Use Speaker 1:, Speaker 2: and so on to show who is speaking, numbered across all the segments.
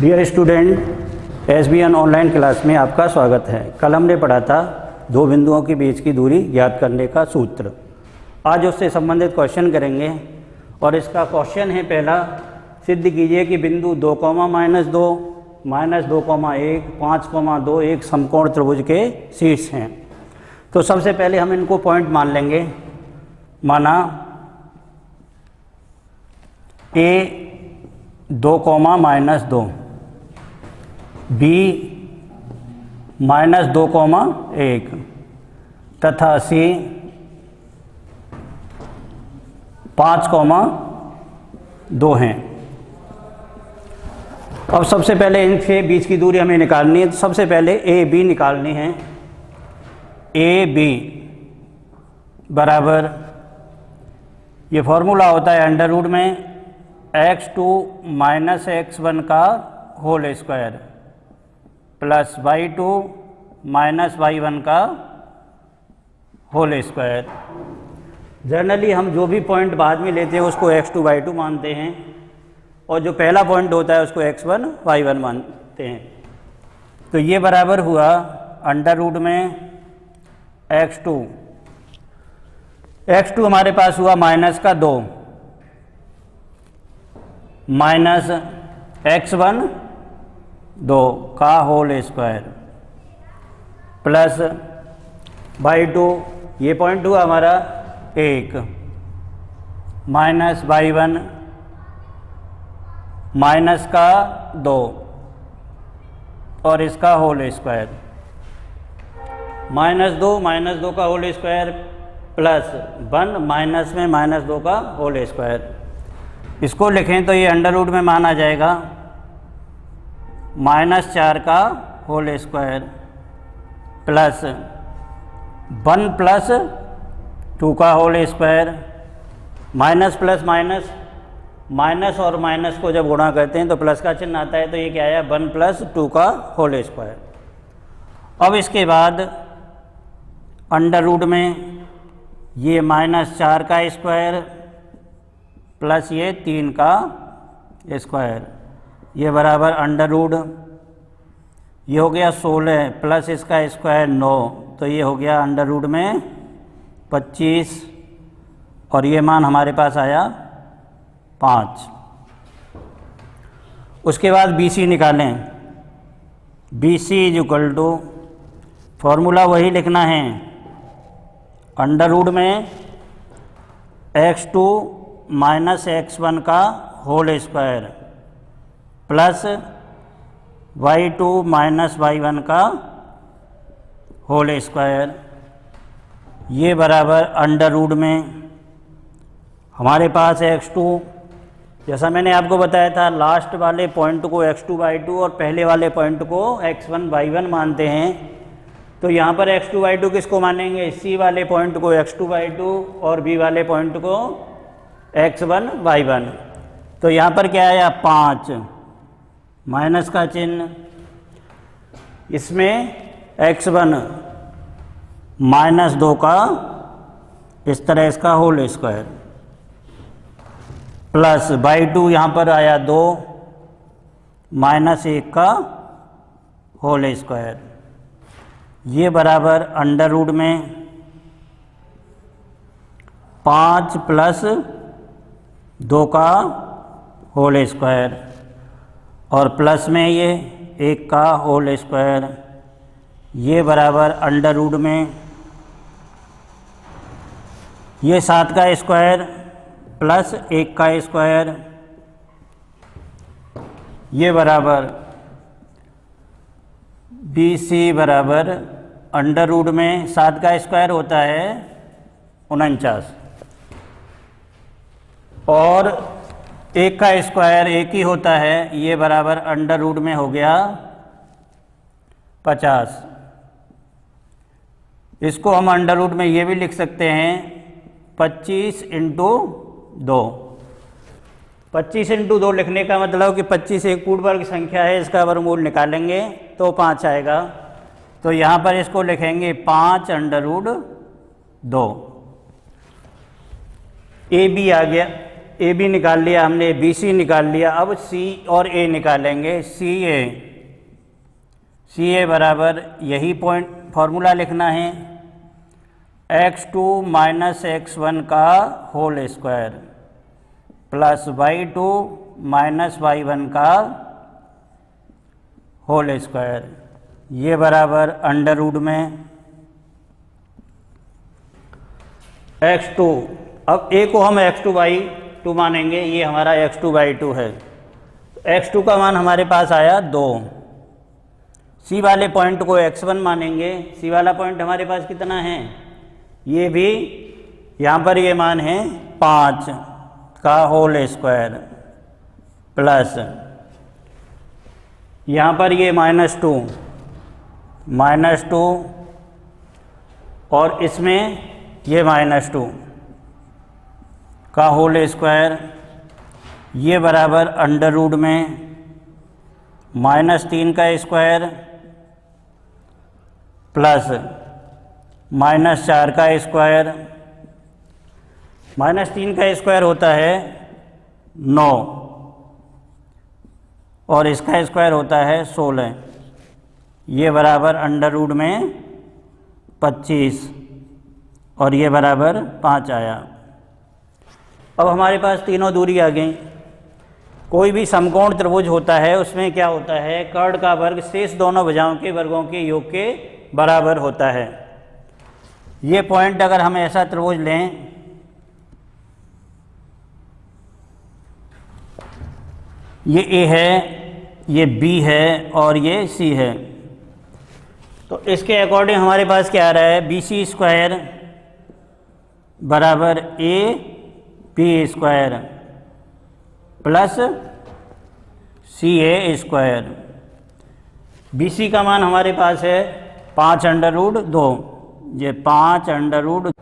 Speaker 1: Dear student, SBN online class में आपका स्वागत है। कल हमने पढ़ा था दो बिंदुओं के बीच की दूरी ज्ञात करने का सूत्र। आज उससे संबंधित क्वेश्चन करेंगे और इसका क्वेश्चन है पहला, सिद्ध कीजिए कि बिंदु 2, -2, -2,1, 5,2 एक समकोण त्रिभुज के शीर्ष हैं। तो सबसे पहले हम इनको पॉइंट मान लेंगे। माना A 2, -2, B -2,1 तथा C 5,2 हैं। अब सबसे पहले इनके बीच की दूरी हमें निकालनी है। तो सबसे पहले AB निकालनी है। AB बराबर, ये फॉर्मूला होता है अंडर रूट में x2 - x1 का whole square plus y2 - y1 का होल स्क्वायर। जनरली हम जो भी पॉइंट बाद में लेते हैं उसको x2 y2 मानते हैं और जो पहला पॉइंट होता है उसको x1 y1 मानते हैं। तो ये बराबर हुआ अंडर रूट में x2 हमारे पास हुआ -2 माइनस x1 2 का होल स्क्वायर प्लस y2, ये पॉइंट हुआ हमारा 1 माइनस y1 माइनस का 2 और इसका होल स्क्वायर, -2 का होल स्क्वायर प्लस 1 माइनस में -2 का होल स्क्वायर। इसको लिखें तो ये अंडर रूट में माना जाएगा -4 का होल स्क्वायर प्लस 1 प्लस 2 का whole square. Minus plus minus और माइनस को जब गुणा करते हैं तो प्लस का चिन्ह आता है। तो ये क्या आया 1 + 2 का होल स्क्वायर। अब इसके बाद अंडर रूट में ये -4 का स्क्वायर प्लस ये 3 का स्क्वायर, ये बराबर अंडर रूट, ये हो गया 16 प्लस इसका स्क्वायर 9, तो ये हो गया अंडर रूट में 25 और ये मान हमारे पास आया 5। उसके बाद BC निकालें। BC = फॉर्मूला वही लिखना है, अंडर रूट में x2 - x1 का whole square plus y2 - y1 का होल स्क्वायर, ये बराबर अंडर रूट में हमारे पास x2, जैसा मैंने आपको बताया था लास्ट वाले पॉइंट को x2 y2 और पहले वाले पॉइंट को x1 y1 मानते हैं। तो यहाँ पर x2 y2 किसको मानेंगे? C वाले पॉइंट को x2 y2 और B वाले पॉइंट को x1 y1। तो यहाँ पर क्या आया 5 माइनस का चिन्ह, इसमें x1 -2 का इस तरह इसका होल स्क्वायर प्लस y2 यहाँ पर आया 2 -1 का होल स्क्वायर, ये बराबर अंडर रूट में 5 + 2 का होल स्क्वायर और प्लस में ये 1 का होल स्क्वायर, ये बराबर अंडर रूट में ये 7 का स्क्वायर प्लस 1 का स्क्वायर, ये बराबर BC बराबर अंडर रूट में 7 का स्क्वायर होता है 49 और 1 का स्क्वायर 1 ही होता है, ये बराबर अंडर रूट में हो गया 50। इसको हम अंडर रूट में ये भी लिख सकते हैं 25 × 2। 25 × 2 लिखने का मतलब कि 25 एक पूर्ण वर्ग संख्या है, इसका वर्गमूल निकालेंगे तो 5 आएगा। तो यहाँ पर इसको लिखेंगे 5 √2। AB आ गया, ए बी निकाल लिया हमने, बी सी निकाल लिया, अब सी और ए निकालेंगे। सी ए बराबर यही पॉइंट फार्मूला लिखना है, x2 माइनस x1 का whole square plus y2 minus y1 का होल स्क्वायर, ये बराबर अंडर रूट में x2। अब a को हम x2/2 मानेंगे, ये हमारा x2/2 है। x2 का मान हमारे पास आया 2। सी वाले पॉइंट को x1 मानेंगे, सी वाला पॉइंट हमारे पास कितना है, ये भी यहाँ पर ये मान है 5 का होल स्क्वायर प्लस यहाँ पर ये -2 और इसमें ये -2 का होल स्क्वायर, ये बराबर अंडर रूट में -3 का स्क्वायर प्लस -4 का स्क्वायर। -3 का स्क्वायर होता है 9 और इसका स्क्वायर होता है 16, ये बराबर अंडर रूट में 25 और ये बराबर 5 आया। अब हमारे पास तीनों दूरी आ गई। कोई भी समकोण त्रिभुज होता है उसमें क्या होता है, कर्ण का वर्ग शेष दोनों भुजाओं के वर्गों के योग के बराबर होता है। ये पॉइंट अगर हम ऐसा त्रिभुज लें, ये ए है, ये बी है और ये सी है, तो इसके अकॉर्डिंग हमारे पास क्या आ रहा है, बी सी स्क्वायर बराबर A B square plus C A square. B C का मान हमारे पास है 5√2, ये 5√2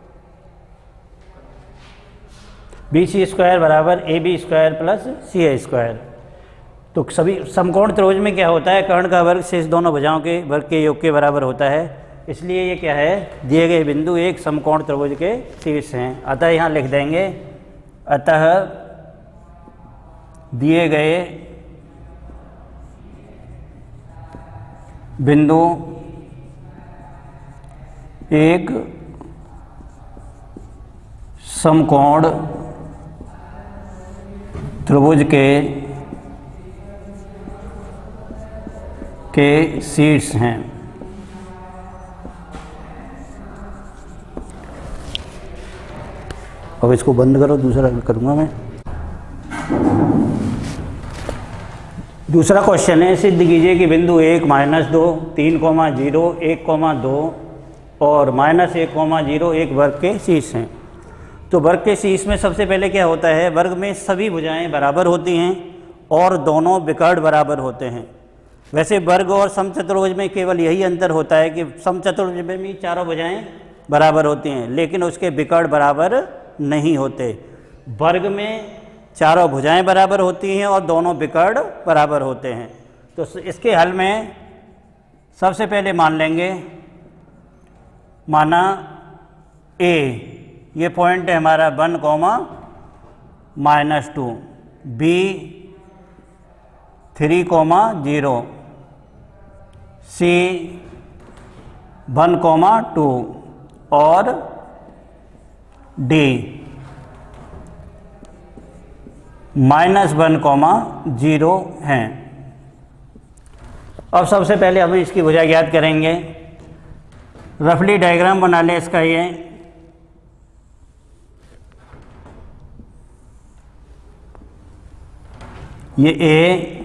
Speaker 1: बी सी स्क्वायर बराबर A B square plus C A square. तो सभी समकोण त्रिभुज में क्या होता है, कर्ण का वर्ग शेष दोनों भुजाओं के वर्ग के योग के बराबर होता है, इसलिए ये क्या है, दिए गए बिंदु एक समकोण त्रिभुज के शीर्ष हैं। अतः यहाँ लिख देंगे, अतः दिए गए बिंदु एक समकोण त्रिभुज के शीर्ष हैं। अब इसको बंद करो, दूसरा करूँगा मैं। दूसरा क्वेश्चन है, सिद्ध कीजिए कि बिंदु 1, -2, 3,0, 1,2 और -1,0 एक वर्ग के शीर्ष हैं। तो वर्ग के शीर्ष में सबसे पहले क्या होता है, वर्ग में सभी भुजाएं बराबर होती हैं और दोनों विकर्ण बराबर होते हैं। वैसे वर्ग और समचतुर्भुज में केवल यही अंतर होता है कि समचतुर्भुज में भी चारों भुजाएं बराबर होती हैं, लेकिन उसके विकर्ण बराबर नहीं होते। वर्ग में चारों भुजाएं बराबर होती हैं और दोनों विकर्ण बराबर होते हैं। तो इसके हल में सबसे पहले मान लेंगे, माना ए, ये पॉइंट है हमारा 1,-2, बी 3,0, सी 1,2 और डी -1,0 हैं। अब सबसे पहले हम इसकी भुजा ज्ञात करेंगे। रफली डायग्राम बना लें इसका। ये ए,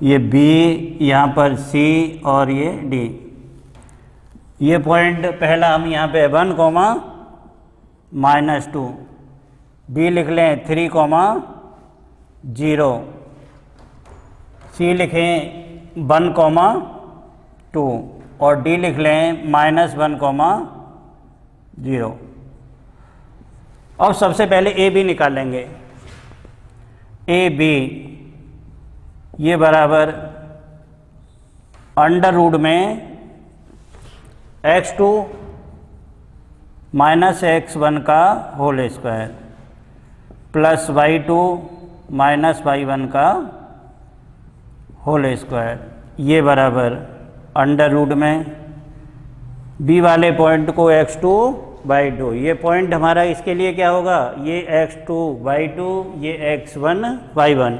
Speaker 1: ये बी, यहाँ पर सी और ये डी। ये पॉइंट पहला हम यहाँ पे 1,-2, बी लिख लें 3,0, सी लिखें 1,2 और डी लिख लें -1,0। अब सबसे पहले ए बी निकालेंगे। ए बी ये बराबर अंडर रूट में x2 - x1 का whole square plus y2 minus y1 का होल स्क्वायर, ये बराबर अंडर रूट में b वाले पॉइंट को x2/2, ये पॉइंट हमारा इसके लिए क्या होगा, ये x2/2, ये x1/1।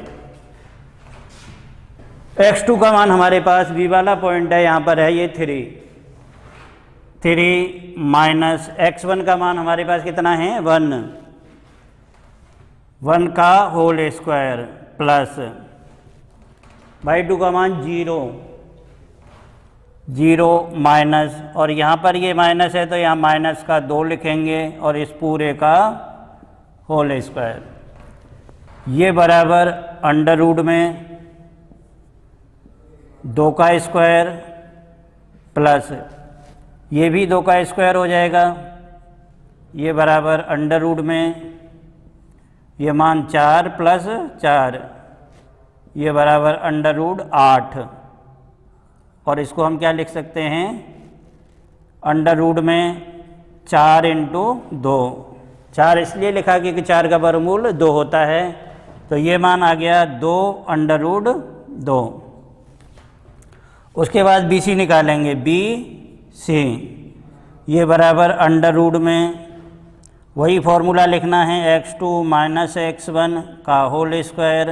Speaker 1: x2 का मान हमारे पास b वाला पॉइंट है, यहाँ पर है ये 3 माइनस x1 का मान हमारे पास कितना है 1 का होल स्क्वायर प्लस y2 का मान 0 माइनस, और यहाँ पर ये माइनस है तो यहाँ माइनस का 2 लिखेंगे और इस पूरे का होल स्क्वायर, ये बराबर अंडर रूट में 2 का स्क्वायर प्लस ये भी 2 का स्क्वायर हो जाएगा, ये बराबर अंडर रूट में ये मान 4 प्लस 4, ये बराबर अंडर रूट 8, और इसको हम क्या लिख सकते हैं, अंडर रूट में 4 इंटू 2, 4 इसलिए लिखा कि 4 का वर्गमूल 2 होता है, तो ये मान आ गया 2 अंडर रूट 2। उसके बाद बी सी निकालेंगे, बी सी ये बराबर अंडर रूट में वही फॉर्मूला लिखना है, x2 माइनस x1 का whole square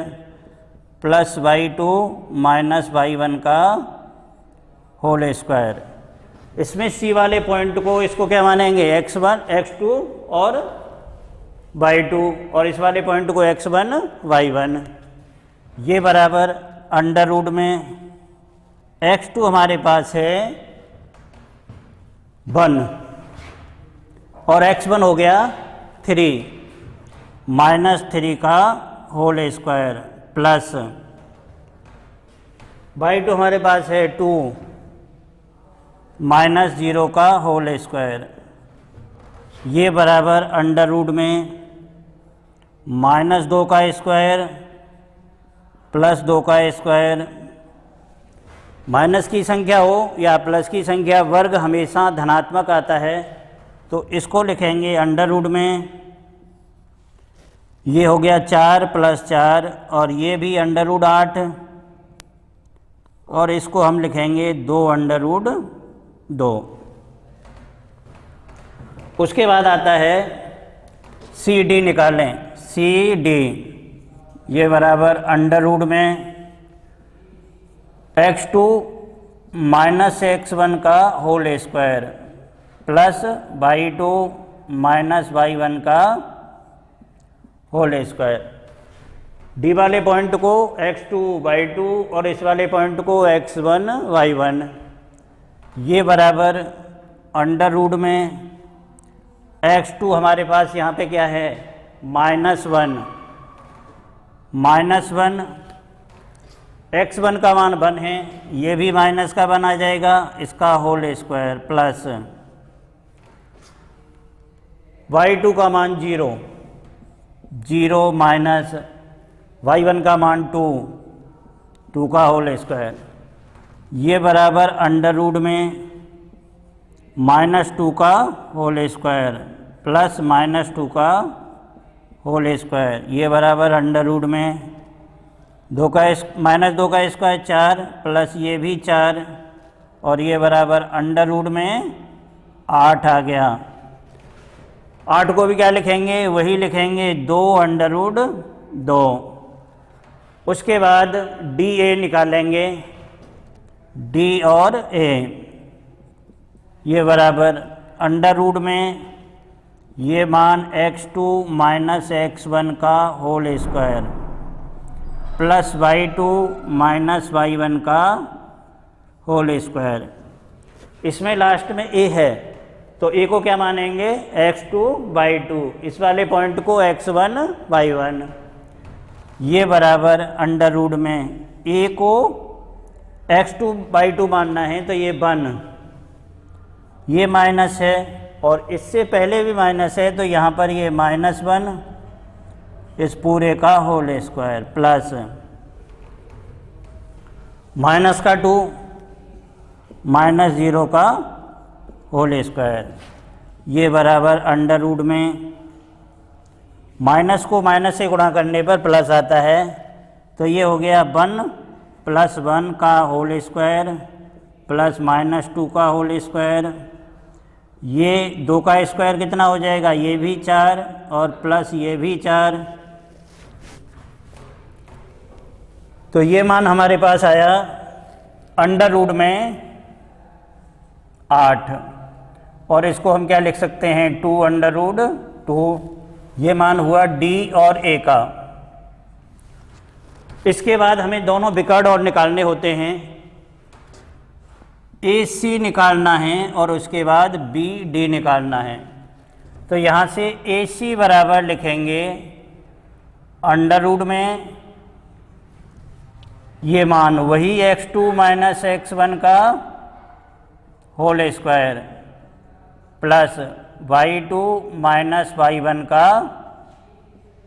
Speaker 1: plus y2 minus y1 का होल स्क्वायर। इसमें c वाले पॉइंट को इसको क्या मानेंगे, x1 x2 और y2, और इस वाले पॉइंट को x1 y1, ये बराबर अंडर रूट में x2 हमारे पास है 1 और x1 हो गया 3 माइनस 3 का होल स्क्वायर प्लस y2 हमारे पास है 2 माइनस 0 का होल स्क्वायर, ये बराबर अंडर रूट में माइनस 2 का स्क्वायर प्लस 2 का स्क्वायर। माइनस की संख्या हो या प्लस की संख्या, वर्ग हमेशा धनात्मक आता है, तो इसको लिखेंगे अंडर रूट में, ये हो गया 4 प्लस 4 और ये भी अंडर रूट 8, और इसको हम लिखेंगे 2 अंडर रूट 2। उसके बाद आता है सी डी निकालें, सी डी ये बराबर अंडर रूट में x2 माइनस x1 का whole square plus y2 minus y1 का होल स्क्वायर। डी वाले पॉइंट को x2/2 और इस वाले पॉइंट को x1/1, ये बराबर अंडर रूट में x2 हमारे पास यहाँ पे क्या है -1, -1 x1 का मान 1 है, ये भी माइनस का 1 आ जाएगा, इसका होल स्क्वायर प्लस y2 का मान 0 माइनस y1 का मान 2 का होल स्क्वायर, ये बराबर अंडर रूट में -2 का होल स्क्वायर प्लस -2 का होल स्क्वायर, ये बराबर अंडर रूट में -2 का स्क्वायर 4 प्लस ये भी 4, और ये बराबर अंडर रूट में 8 आ गया। 8 को भी क्या लिखेंगे, वही लिखेंगे 2 अंडर रूट 2। उसके बाद डी ए निकालेंगे, डी और ए ये बराबर अंडर रूट में ये मान x2 माइनस x1 का whole square plus y2 minus y1 का होल स्क्वायर। इसमें लास्ट में a है तो a को क्या मानेंगे x2/2, इस वाले पॉइंट को x1/1, ये बराबर अंडर रूट में a को x2/2 मानना है तो ये 1, ये माइनस है और इससे पहले भी माइनस है तो यहाँ पर ये -1 इस पूरे का होल स्क्वायर प्लस माइनस का 2 -0 का होल स्क्वायर, ये बराबर अंडर रूट में माइनस को माइनस से गुणा करने पर प्लस आता है, तो ये हो गया 1 + 1 का होल स्क्वायर प्लस -2 का होल स्क्वायर। ये 2 का स्क्वायर कितना हो जाएगा, ये भी 4 और प्लस ये भी 4। तो ये मान हमारे पास आया अंडर रूट में 8, और इसको हम क्या लिख सकते हैं, 2√2। ये मान हुआ D और A का। इसके बाद हमें दोनों विकर्ण और निकालने होते हैं। AC निकालना है और उसके बाद BD निकालना है। तो यहाँ से AC बराबर लिखेंगे अंडर रूट में ये मान वही x2 - x1 का whole square plus y2 - y1 का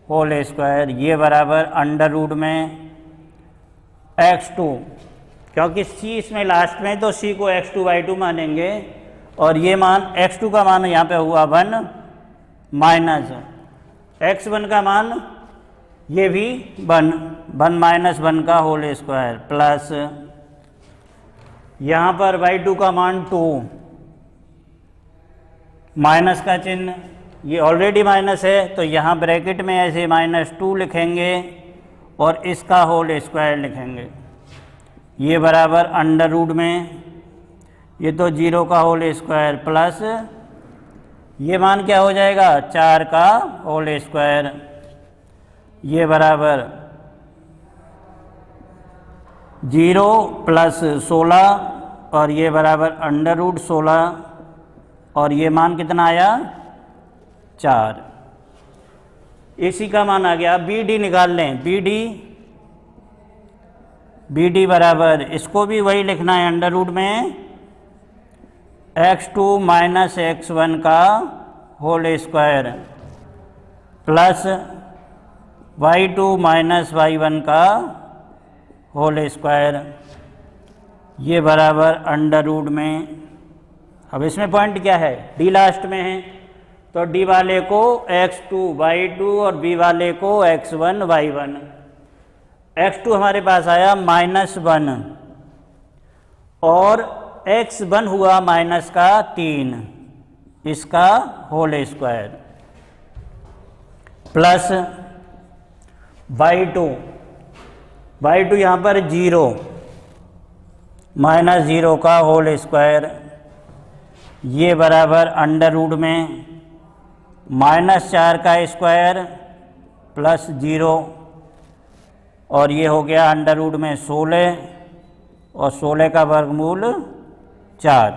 Speaker 1: होल स्क्वायर, ये बराबर अंडर रूट में x2, क्योंकि c इसमें लास्ट में, तो c को x2 y2 मानेंगे, और ये मान x2 का मान यहाँ पे हुआ 1 माइनस x1 का मान ये भी 1 - 1 का होल स्क्वायर प्लस यहाँ पर y2 का मान 2, माइनस का चिन्ह, ये ऑलरेडी माइनस है तो यहाँ ब्रैकेट में ऐसे -2 लिखेंगे और इसका होल स्क्वायर लिखेंगे। ये बराबर अंडर रूट में, ये तो 0 का होल स्क्वायर प्लस ये मान क्या हो जाएगा, 4 का होल स्क्वायर, ये बराबर 0 + 16 और ये बराबर अंडर रूट 16, और ये मान कितना आया, 4। AC का मान आ गया। BD निकाल लें। BD बराबर, इसको भी वही लिखना है अंडर रूट में x2 - x1 का whole square plus y2 - y1 का होल स्क्वायर, ये बराबर अंडर रूट में। अब इसमें पॉइंट क्या है, D लास्ट में है, तो D वाले को x2 y2 और B वाले को x1 y1। x2 हमारे पास आया -1 और x1 हुआ माइनस का 3, इसका होल स्क्वायर प्लस y2 यहाँ पर 0 -0 का होल स्क्वायर, ये बराबर अंडर रूट में -4 का स्क्वायर प्लस 0, और ये हो गया अंडर रूट में 16 और 16 का वर्गमूल 4।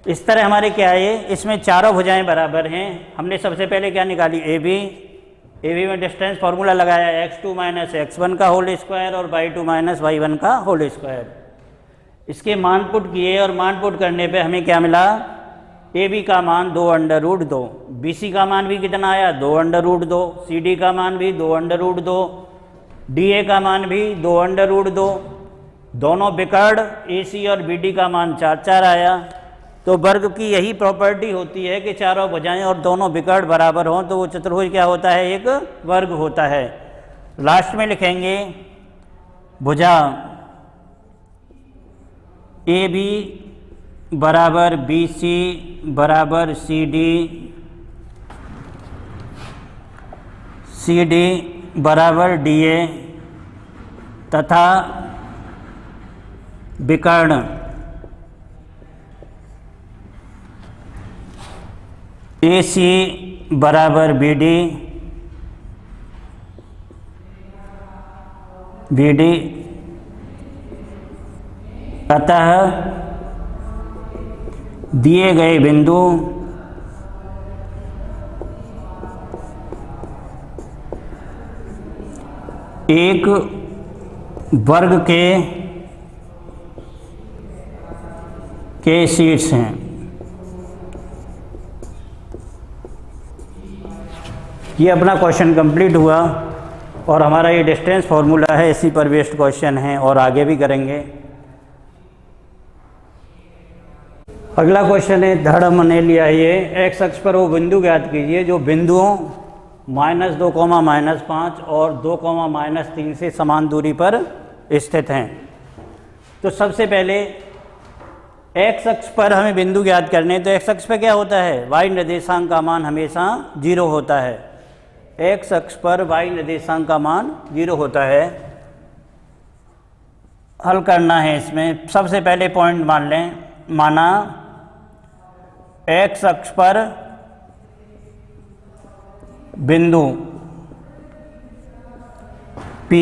Speaker 1: इस तरह हमारे क्या है, इसमें चारों भुजाएं बराबर हैं। हमने सबसे पहले क्या निकाली, AB में डिस्टेंस फार्मूला लगाया x2 - x1 का होल स्क्वायर और y2 - y1 का होल स्क्वायर। इसके मान पुट किए और मान पुट करने पे हमें क्या मिला, AB का मान 2√2, BC का मान भी कितना आया, 2√2, CD का मान भी 2√2, DA का मान भी 2√2। दोनों विकर्ण AC और BD का मान 4 आया। तो वर्ग की यही प्रॉपर्टी होती है कि चारों भुजाएं और दोनों विकर्ण बराबर हों तो वो चतुर्भुज क्या होता है, एक वर्ग होता है। लास्ट में लिखेंगे भुजा AB बराबर BC बराबर CD बराबर DA तथा विकर्ण AC बराबर BD अतः दिए गए बिंदु एक वर्ग के शीर्ष हैं। ये अपना क्वेश्चन कंप्लीट हुआ और हमारा ये डिस्टेंस फार्मूला है, इसी पर बेस्ड क्वेश्चन है और आगे भी करेंगे। अगला क्वेश्चन है, धड़ हमने लिया ये एक्स अक्ष पर वो बिंदु ज्ञात कीजिए जो बिंदुओं -2, -5 और 2, -3 से समान दूरी पर स्थित हैं। तो सबसे पहले x अक्ष पर हमें बिंदु ज्ञात करने, तो x अक्ष पर क्या होता है, y निर्देशांक का मान हमेशा 0 होता है। x अक्ष पर y निर्देशांक का मान 0 होता है। हल करना है इसमें, सबसे पहले पॉइंट मान लें, माना x अक्ष पर बिंदु P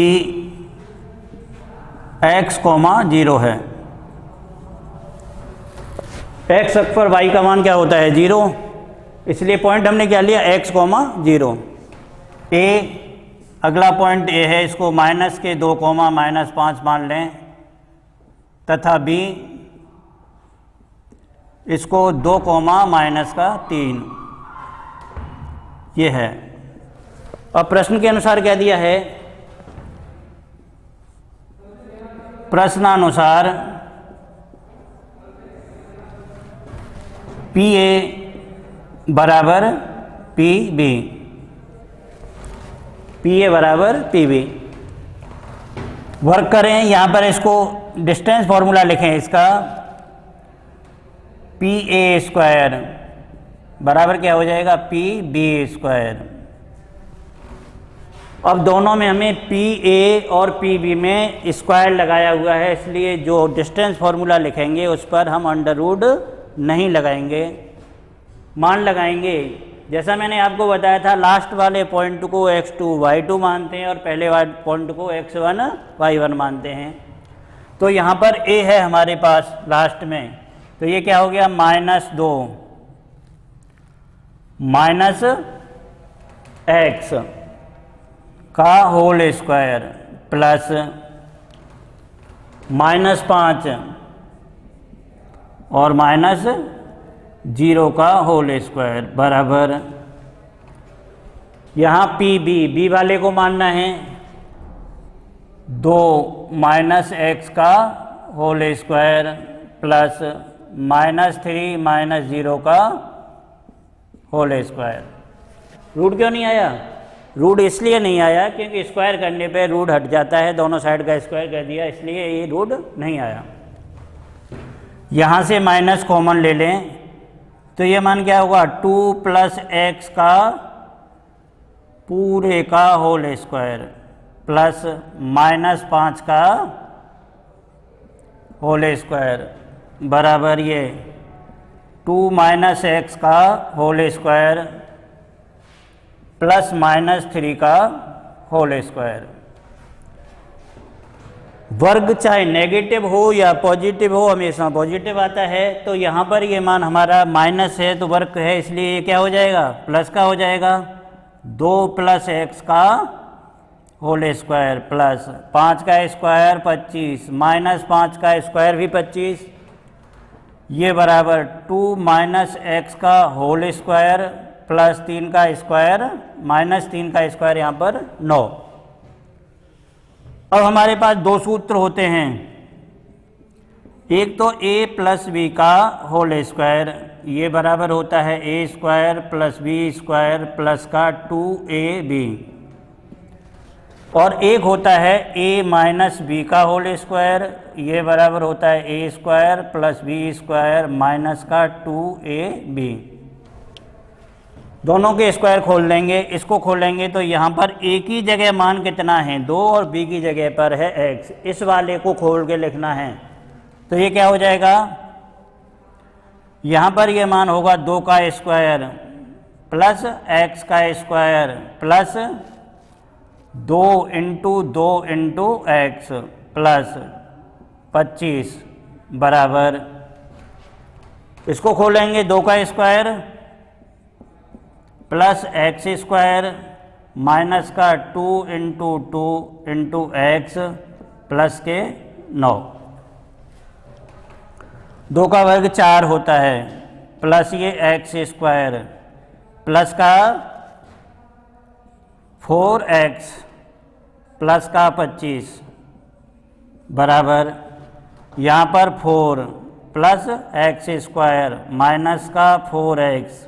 Speaker 1: x, 0 है। x अक्ष पर y का मान क्या होता है, 0, इसलिए पॉइंट हमने क्या लिया, x, 0। a, अगला पॉइंट a है, इसको -2, -5 मान लें, तथा b इसको 2, -3 ये है। अब प्रश्न के अनुसार क्या दिया है, प्रश्नानुसार PA बराबर PB, PA बराबर PB। वर्क करें, यहाँ पर इसको डिस्टेंस फॉर्मूला लिखें, इसका PA² बराबर क्या हो जाएगा, PB²। अब दोनों में हमें PA और PB में स्क्वायर लगाया हुआ है, इसलिए जो डिस्टेंस फॉर्मूला लिखेंगे उस पर हम अंडर रूट नहीं लगाएंगे, मान लगाएंगे। जैसा मैंने आपको बताया था, लास्ट वाले पॉइंट को x2 y2 मानते हैं और पहले वाले पॉइंट को x1 y1 मानते हैं। तो यहाँ पर a है हमारे पास लास्ट में, तो ये क्या हो गया, -2 -x का होल स्क्वायर प्लस -5 और -0 का होल स्क्वायर बराबर, यहाँ बी वाले को मानना है 2 -x का होल स्क्वायर प्लस -3 -0 का होल स्क्वायर। रूट क्यों नहीं आया, रूट इसलिए नहीं आया क्योंकि स्क्वायर करने पे रूट हट जाता है, दोनों साइड का स्क्वायर कर दिया, इसलिए ये रूट नहीं आया। यहाँ से माइनस कॉमन ले लें, तो ये मान क्या होगा, 2 + x का पूरे का होल स्क्वायर प्लस -5 का होल स्क्वायर बराबर ये 2 - x का होल स्क्वायर प्लस -3 का होल स्क्वायर। वर्ग चाहे नेगेटिव हो या पॉजिटिव हो, हमेशा पॉजिटिव आता है। तो यहाँ पर ये मान हमारा माइनस है तो वर्ग है, इसलिए ये क्या हो जाएगा, प्लस का हो जाएगा। 2 + x का होल स्क्वायर प्लस 5 का स्क्वायर 25 -5 का स्क्वायर भी 25, ये बराबर 2 - x का होल स्क्वायर प्लस 3 का स्क्वायर -3 का स्क्वायर, यहाँ पर 9। अब हमारे पास दो सूत्र होते हैं, एक तो a + b का होल स्क्वायर, ये बराबर होता है a² + b² प्लस का 2ab, और एक होता है a - b का होल स्क्वायर, ये बराबर होता है a² + b² माइनस का 2ab। दोनों के स्क्वायर खोल देंगे, इसको खोलेंगे तो यहाँ पर a की जगह मान कितना है 2 और b की जगह पर है x, इस वाले को खोल के लिखना है। तो ये क्या हो जाएगा, यहाँ पर ये मान होगा 2 का स्क्वायर प्लस x का स्क्वायर प्लस 2 × 2 × x प्लस 25 बराबर, इसको खोलेंगे 2 का स्क्वायर प्लस x² माइनस का 2 × 2 × x प्लस के 9, 2 का वर्ग 4 होता है, प्लस ये x² प्लस का 4x प्लस का 25 बराबर, यहाँ पर 4 प्लस x² माइनस का 4x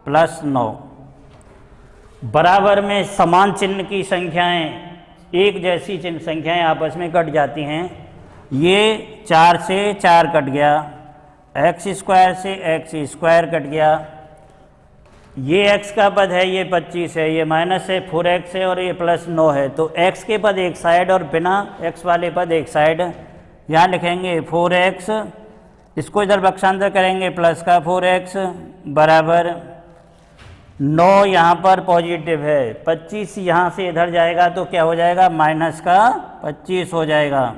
Speaker 1: प्लस 9। बराबर में समान चिन्ह की संख्याएं, एक जैसी चिन्ह संख्याएं आपस में कट जाती हैं। ये 4 से 4 कट गया, एक्स स्क्वायर से एक्स स्क्वायर कट गया, ये x का पद है, ये 25 है, ये माइनस है 4x है और ये प्लस 9 है। तो x के पद एक साइड और बिना x वाले पद एक साइड। यहाँ लिखेंगे 4x, इसको इधर पक्षांतर करेंगे प्लस का 4x बराबर 9, यहाँ पर पॉजिटिव है, 25 यहाँ से इधर जाएगा तो क्या हो जाएगा, माइनस का 25 हो जाएगा।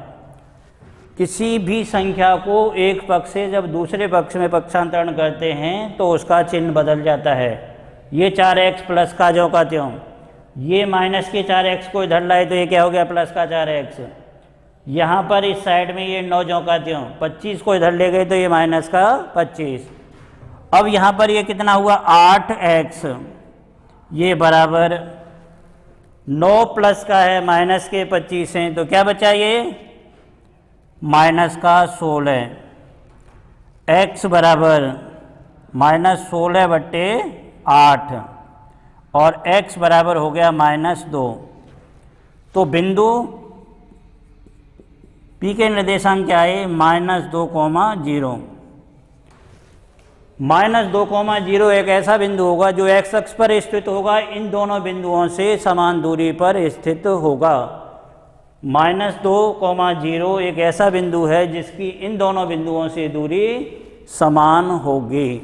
Speaker 1: किसी भी संख्या को एक पक्ष से जब दूसरे पक्ष में पक्षांतरण करते हैं तो उसका चिन्ह बदल जाता है। ये 4x प्लस का जो का त्यों, ये माइनस के 4x को इधर लाए तो ये क्या हो गया, प्लस का 4x। यहाँ पर इस साइड में ये 9 जो का त्यों, 25 को इधर ले गए तो ये माइनस का 25। अब यहाँ पर ये कितना हुआ, 8x, ये बराबर 9 प्लस का है, माइनस के 25 हैं, तो क्या बचा ये माइनस का 16, x बराबर माइनस 16 बट्टे 8 और x बराबर हो गया -2। तो बिंदु P के निर्देशांक क्या है, -2, -0। -2, एक ऐसा बिंदु होगा जो x अक्ष पर स्थित होगा, इन दोनों बिंदुओं से समान दूरी पर स्थित होगा। -2, 0 एक ऐसा बिंदु है जिसकी इन दोनों बिंदुओं से दूरी समान होगी।